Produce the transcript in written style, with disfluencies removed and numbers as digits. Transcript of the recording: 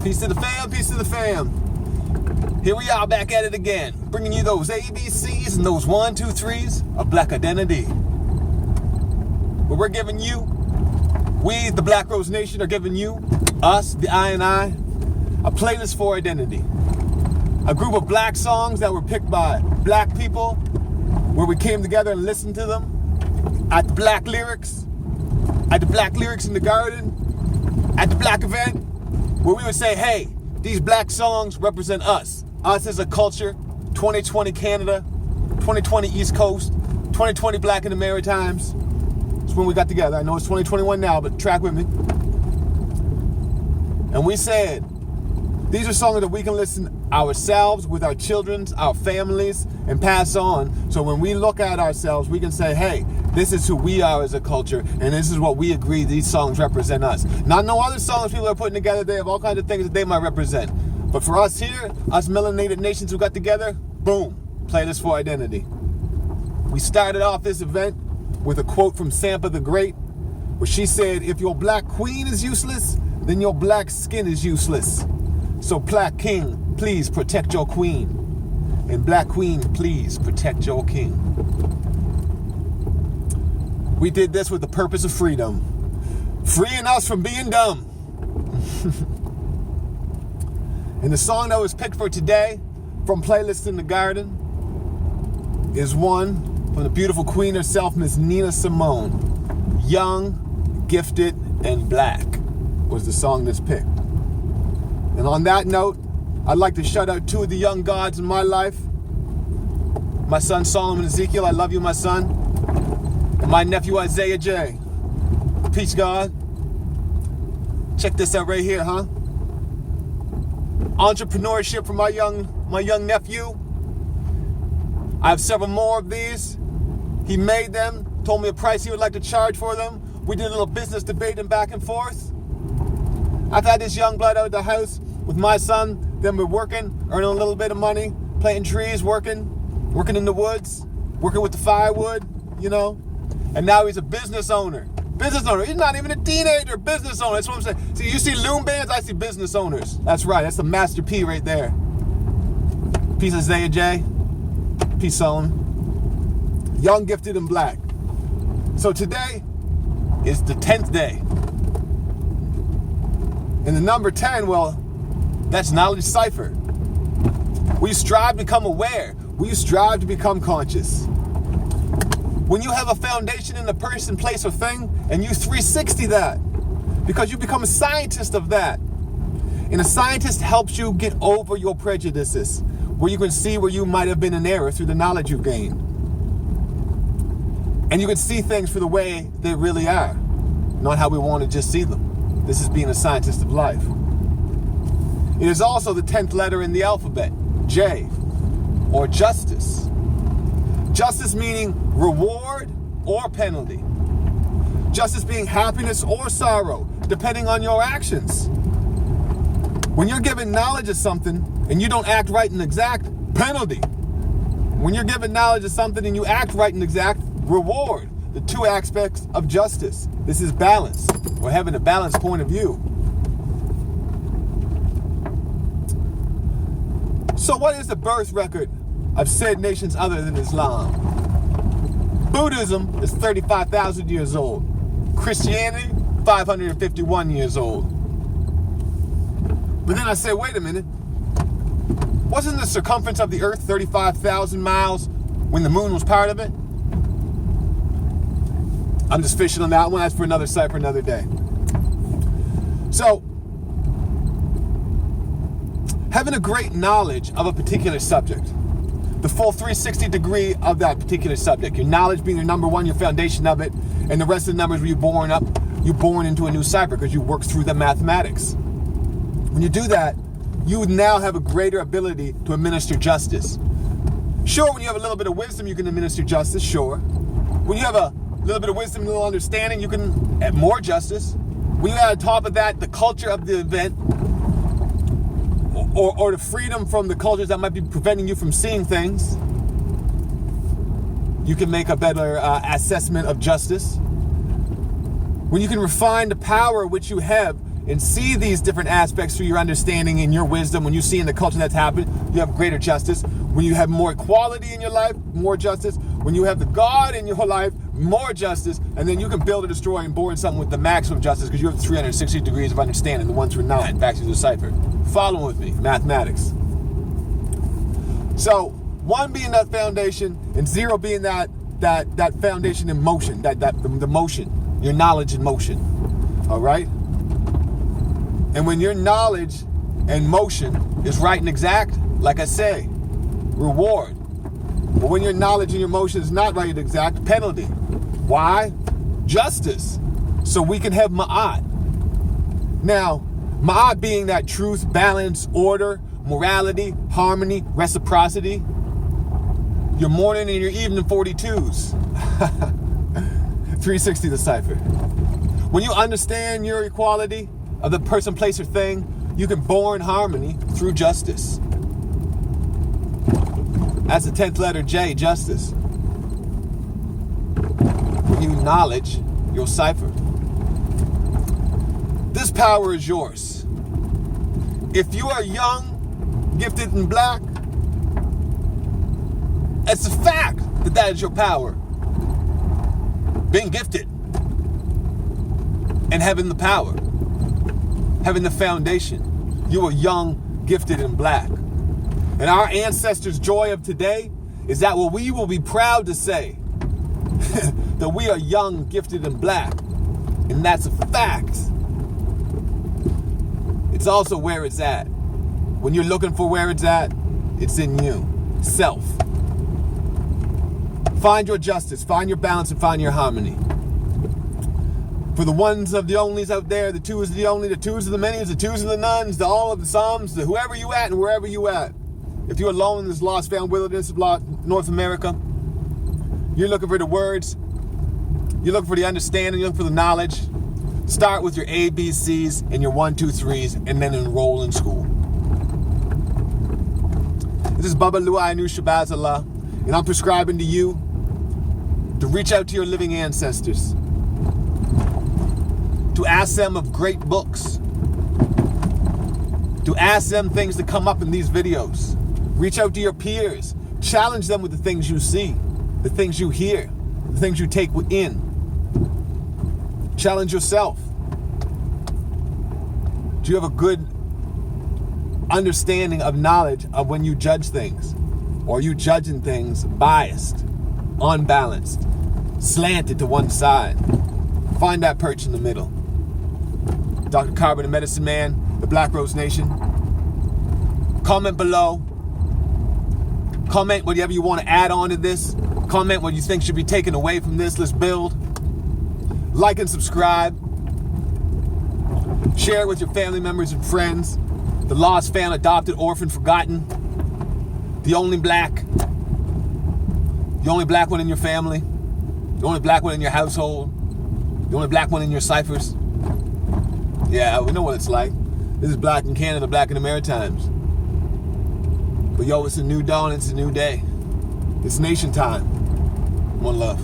Peace to the fam, peace to the fam. Here we are back at it again, bringing you those ABCs and those 1, 2, 3s of black identity. Where we're giving you, we, the Black Rose Nation, are giving you, us, the I and I, a playlist for identity. A group of black songs that were picked by black people, where we came together and listened to them at the Black Lyrics in the Garden, at the Black event, where we would say, hey, these black songs represent us as a culture, 2020 Canada, 2020 East Coast, 2020 Black in the Maritimes. That's when we got together. I know it's 2021 now, but track with me. And we said, these are songs that we can listen ourselves, with our children, our families, and pass on. So when we look at ourselves, we can say, hey, this is who we are as a culture, and this is what we agree these songs represent us. Not no other songs people are putting together. They have all kinds of things that they might represent. But for us here, us melanated nations who got together, boom, playlist for identity. We started off this event with a quote from Sampa the Great, where she said, if your black queen is useless, then your black skin is useless. So black king, please protect your queen. And black queen, please protect your king. We did this with the purpose of freedom. Freeing us from being dumb. And the song that was picked for today from Playlist in the Garden is one from the beautiful queen herself, Miss Nina Simone. Young, Gifted, and Black was the song that's picked. And on that note, I'd like to shout out two of the young gods in my life. My son Solomon Ezekiel, I love you, my son. And my nephew Isaiah J. Peace, God. Check this out right here, huh? Entrepreneurship for my young nephew. I have several more of these. He made them, told me a price he would like to charge for them. We did a little business debating back and forth. I've had this young blood out of the house with my son. Then we're working, earning a little bit of money, planting trees, working in the woods, working with the firewood, you know. And now he's a business owner. He's not even a teenager, business owner. That's what I'm saying. See, you see loom bands, I see business owners. That's right, that's the Master P right there. Peace, Isaiah J. Peace, Solomon. Young, Gifted, and Black. So today is the 10th day. And the number 10, well, that's knowledge cipher. We strive to become aware. We strive to become conscious. When you have a foundation in a person, place, or thing, and you 360 that, because you become a scientist of that. And a scientist helps you get over your prejudices, where you can see where you might have been in error through the knowledge you've gained. And you can see things for the way they really are, not how we want to just see them. This is being a scientist of life. It is also the 10th letter in the alphabet, J, or justice. Justice meaning reward or penalty. Justice being happiness or sorrow, depending on your actions. When you're given knowledge of something and you don't act right and exact, penalty. When you're given knowledge of something and you act right and exact, reward. The two aspects of justice. This is balance, or having a balanced point of view. So what is the birth record of said nations other than Islam? Buddhism is 35,000 years old. Christianity, 551 years old. But then I say, wait a minute. Wasn't the circumference of the earth 35,000 miles when the moon was part of it? I'm just fishing on that one. That's for another site for another day. So, having a great knowledge of a particular subject, the full 360 degree of that particular subject, your knowledge being your number one, your foundation of it, and the rest of the numbers where you're born into a new cipher because you work through the mathematics. When you do that, you now have a greater ability to administer justice. Sure, when you have a little bit of wisdom, you can administer justice, sure. When you have a little bit of wisdom and a little understanding, you can add more justice. When you add on top of that the culture of the event, or the freedom from the cultures that might be preventing you from seeing things, you can make a better assessment of justice. When you can refine the power which you have and see these different aspects through your understanding and your wisdom, when you see in the culture that's happened, you have greater justice. When you have more equality in your life, more justice. When you have the God in your whole life, more justice. And then you can build or destroy and bore in something with the maximum justice, because you have 360 degrees of understanding, the 1 through 9, back to the cipher. Following with me, mathematics. So 1 being that foundation, and 0 being that foundation in motion, the motion, your knowledge in motion. All right? And when your knowledge and motion is right and exact, like I say, reward. But when your knowledge and your motion is not right and exact, penalty. Why? Justice. So we can have ma'at. Now, ma'at being that truth, balance, order, morality, harmony, reciprocity. Your morning and your evening 42s. 360 the cipher. When you understand your equality of the person, place, or thing, you can bore in harmony through justice. That's the 10th letter J, justice. When you knowledge, you'll cipher. This power is yours. If you are young, gifted, and black, it's a fact that is your power. Being gifted and having the power, having the foundation. You are young, gifted, and black. And our ancestors' joy of today is that we will be proud to say that we are young, gifted, and black. And that's a fact. It's also where it's at. When you're looking for where it's at, it's in you. Self. Find your justice, find your balance, and find your harmony. For the ones of the onlys out there, the twos of the only, the twos of the many, the twos of the nones, the all of the sums, the whoever you at and wherever you at. If you're alone in this lost found wilderness of North America, you're looking for the words, you're looking for the understanding, you're looking for the knowledge. Start with your ABCs and your 1, 2, 3s, and then enroll in school. This is Baba Lua Anu Shabazallah, and I'm prescribing to you to reach out to your living ancestors, to ask them of great books, to ask them things that come up in these videos. Reach out to your peers, challenge them with the things you see, the things you hear, the things you take in. Challenge yourself. Do you have a good understanding of knowledge of when you judge things? Or are you judging things biased, unbalanced, slanted to one side? Find that perch in the middle. Dr. Carbon, the Medicine Man, the Black Rose Nation. Comment below. Comment whatever you want to add on to this. Comment what you think should be taken away from this. Let's build. Like and subscribe. Share it with your family members and friends. The lost, found, adopted, orphan, forgotten. The only black. The only black one in your family. The only black one in your household. The only black one in your ciphers. Yeah, we know what it's like. This is black in Canada, black in the Maritimes. But yo, it's a new dawn, it's a new day. It's nation time. One love.